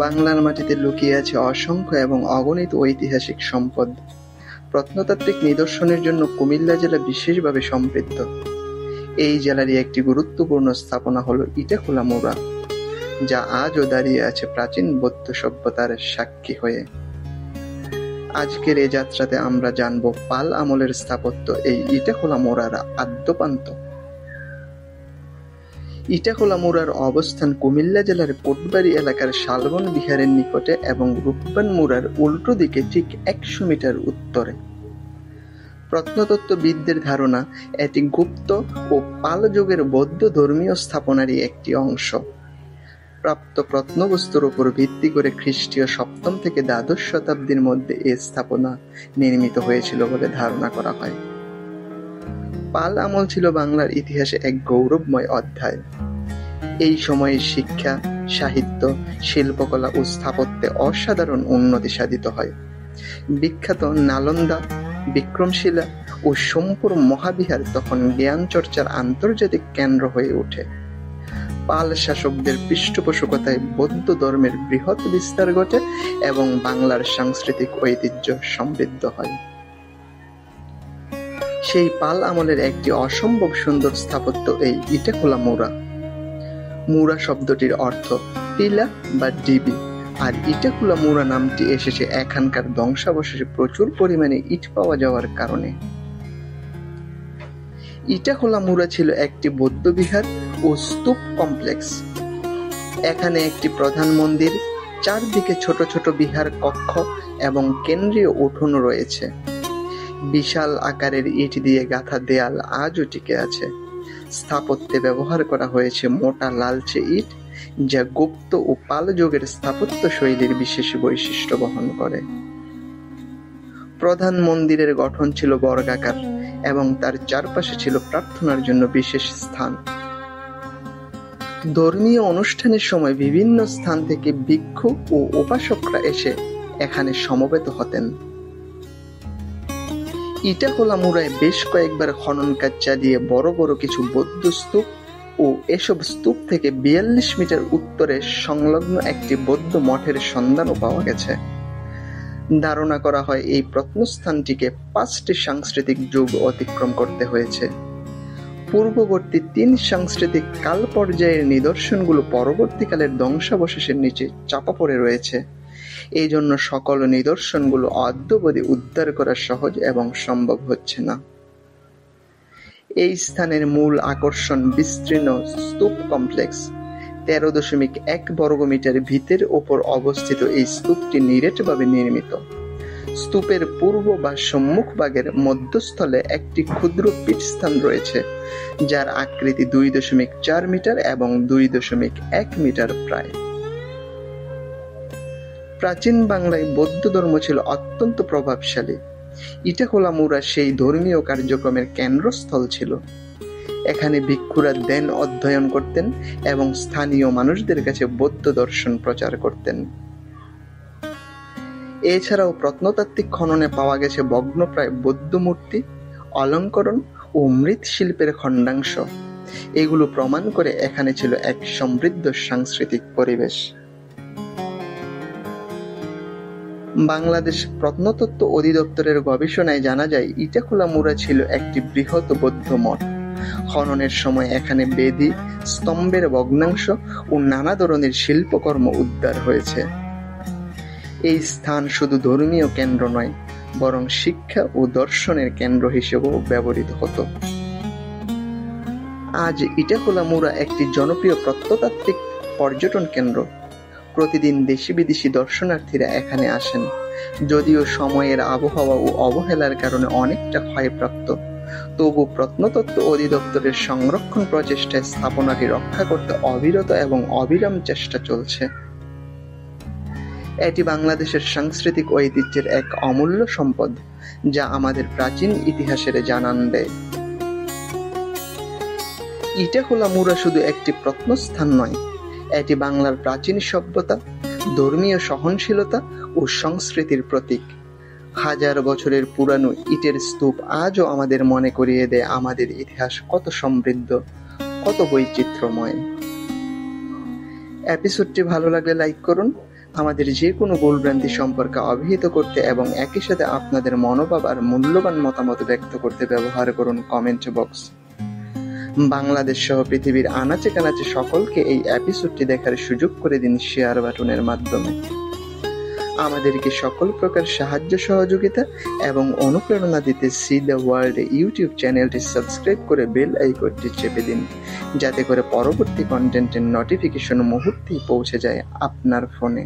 বাংলার মাটিতে লুকিয়ে আছে অসংখ্য এবং অগণিত ঐতিহাসিক সম্পদ। প্রত্নতাত্ত্বিক নিদর্শনের জন্য কুমিল্লা জেলা বিশেষভাবে সমৃদ্ধ। এই জেলারই একটি গুরুত্বপূর্ণ স্থাপনা হল ইটাখোলা মুরা, যা আজও দাঁড়িয়ে আছে প্রাচীন বৌদ্ধ সভ্যতার সাক্ষী হয়ে। আজকের এই যাত্রাতে আমরা জানব পাল আমলের স্থাপত্য এই ইটাখোলা মুরার আদ্যোপান্ত। ইটাখোলা মুরার অবস্থান কুমিল্লা জেলার কোটবাড়ি এলাকার শালবন বিহারের নিকটে এবং রূপবান মুরার উল্টো দিকে ঠিক ১০০ মিটার উত্তরে। প্রত্নতত্ত্ববিদদের ধারণা এটি গুপ্ত ও পাল যুগের বৌদ্ধ ধর্মীয় স্থাপনারই একটি অংশ। প্রাপ্ত প্রত্নবস্তুর উপর ভিত্তি করে খ্রিস্টীয় ৭ম থেকে দ্বাদশ শতাব্দীর মধ্যে এ স্থাপনা নির্মিত হয়েছিল বলে ধারণা করা হয়। পাল আমল ছিল বাংলার ইতিহাসে এক গৌরবময় অধ্যায়। এই সময়ে শিক্ষা, সাহিত্য, শিল্পকলা ও স্থাপত্যে অসাধারণ উন্নতি সাধিত হয়। বিখ্যাত নালন্দা, বিক্রমশিলা ও সোমপুর মহাবিহার তখন জ্ঞান চর্চার আন্তর্জাতিক কেন্দ্র হয়ে ওঠে। পাল শাসকদের পৃষ্ঠপোষকতায় বৌদ্ধ ধর্মের বৃহৎ বিস্তার ঘটে এবং বাংলার সাংস্কৃতিক ঐতিহ্য সমৃদ্ধ হয়। সেই পাল আমলের একটি অসম্ভব সুন্দর স্থাপত্য এই ইটাখোলা মুরা। মুরা শব্দটির অর্থ টিলা বা ডিবি, আর ইটাখোলা মুরা নামটি এসেছে এখানকার ধ্বংসাবশেষে প্রচুর পরিমাণে ইট পাওয়া যাওয়ার কারণে। ইটাখোলা মুরা ছিল একটি বৌদ্ধবিহার ও স্তূপ কমপ্লেক্স। এখানে একটি প্রধান মন্দির, চারদিকে ছোট ছোট বিহার কক্ষ এবং কেন্দ্রীয় উঠোন রয়েছে। বিশাল আকারের ইট দিয়ে গাঁথা দেয়াল আজও টিকে আছে। স্থাপত্যে ব্যবহার করা হয়েছে মোটা লালচে ইট, যা গুপ্ত ও পাল যুগের স্থাপত্য শৈলীর বিশেষ বৈশিষ্ট্য বহন করে। প্রধান মন্দিরের গঠন ছিল বর্গাকার এবং তার চারপাশে ছিল প্রার্থনার জন্য বিশেষ স্থান। ধর্মীয় অনুষ্ঠানের সময় বিভিন্ন স্থান থেকে ভিক্ষু ও উপাসকরা এসে এখানে সমবেত হতেন। ইটাখোলা মুরায় বেশ কয়েকবার খনন কাজ চালিয়ে বড় বড় কিছু বৌদ্ধ স্তূপ ও এসব স্তূপ থেকে ৪২ মিটার উত্তরে সংলগ্ন একটি বৌদ্ধ মঠের সন্ধানও পাওয়া গেছে। ধারণা করা হয় এই প্রত্নস্থানটিকে ৫টি সাংস্কৃতিক যুগ অতিক্রম করতে হয়েছে। পূর্ববর্তী ৩ সাংস্কৃতিক কাল পর্যায়ের নিদর্শনগুলো পরবর্তীকালের ধ্বংসাবশেষের নিচে চাপা পড়ে রয়েছে। এই জন্য সকল নিদর্শনগুলো অদ্যাবধি উদ্ধার করা সহজ এবং সম্ভব হচ্ছে না। এই স্থানের মূল আকর্ষণ বিস্তীর্ণ স্তূপ কমপ্লেক্স। ১৩.১ বর্গমিটার ভিতের ওপর অবস্থিত এই স্তূপটি নিরেটভাবে নির্মিত। স্তূপের পূর্ব বা সম্মুখ ভাগের মধ্যস্থলে একটি ক্ষুদ্র পীঠস্থান রয়েছে, যার আকৃতি ২.৪ মিটার এবং ২.১ মিটার প্রায়। প্রাচীন বাংলায় বৌদ্ধ ধর্ম ছিল অত্যন্ত প্রভাবশালী। ইটাখোলা মুরা সেই ধর্মীয় কার্যক্রমের কেন্দ্রস্থল ছিল। এখানে ভিক্ষুরা ধ্যান অধ্যয়ন করতেন এবং স্থানীয় মানুষদের কাছে বৌদ্ধ দর্শন প্রচার করতেন। এছাড়াও প্রত্নতাত্ত্বিক খননে পাওয়া গেছে ভগ্নপ্রায় বৌদ্ধ মূর্তি, অলঙ্করণ ও মৃৎশিল্পের খণ্ডাংশ। এগুলো প্রমাণ করে এখানে ছিল এক সমৃদ্ধ সাংস্কৃতিক পরিবেশ। বাংলাদেশ প্রত্নতত্ত্ব অধিদপ্তরের গবেষণায় জানা যায় ইটাখোলা মুরা ছিল একটি বৃহৎ বৌদ্ধ মঠ। খননের সময় এখানে বেদি, স্তম্ভের ভগ্নাংশ ও নানা ধরনের শিল্পকর্ম উদ্ধার হয়েছে। এই স্থান শুধু ধর্মীয় কেন্দ্র নয়, বরং শিক্ষা ও দর্শনের কেন্দ্র হিসেবেও ব্যবহৃত হতো। আজ ইটাখোলা মুরা একটি জনপ্রিয় প্রত্নতাত্ত্বিক পর্যটন কেন্দ্র। প্রতিদিন দেশি বিদেশি দর্শনার্থীরা এখানে আসেন। যদিও সময়ের আবহাওয়া ও অবহেলার কারণে অনেকটা ক্ষয়প্রাপ্ত, তবু প্রত্নতত্ত্ব অধিদপ্তরের সংরক্ষণ প্রচেষ্টায় স্থাপনাটি রক্ষা করতে অবিরত এবং অবিরাম চেষ্টা চলছে। এটি বাংলাদেশের সাংস্কৃতিক ঐতিহ্যের এক অমূল্য সম্পদ, যা আমাদের প্রাচীন ইতিহাসের জানান দেয়। ইটাখোলা মুরা শুধু একটি প্রত্নস্থান নয়, এটি বাংলার প্রাচীন সভ্যতা, ধর্মীয় সহনশীলতা ও সংস্কৃতির প্রতীক। হাজার বছরের পুরানো ইটের স্তূপ আজও আমাদের মনে করিয়ে দেয় আমাদের ইতিহাস কত সমৃদ্ধ, কত বৈচিত্র্যময়। এপিসোডটি ভালো লাগলে লাইক করুন। আমাদের যে কোনো ভুলভ্রান্তি সম্পর্কে অবহিত করতে এবং একই সাথে আপনাদের মনোভাব আর মূল্যবান মতামত ব্যক্ত করতে ব্যবহার করুন কমেন্ট বক্স। বাংলাদেশ সহ পৃথিবীর আনাচে কানাচে সকলকে এই এপিসোডটি দেখার সুযোগ করে দিন শেয়ার বাটনের মাধ্যমে। আমাদেরকে সকল প্রকার সাহায্য সহযোগিতা এবং অনুপ্রেরণা দিতে সি দ্য ওয়ার্ল্ড ইউটিউব চ্যানেলটি সাবস্ক্রাইব করে বেল আইকনটি চেপে দিন, যাতে করে পরবর্তী কন্টেন্টের নোটিফিকেশন মুহূর্তেই পৌঁছে যায় আপনার ফোনে।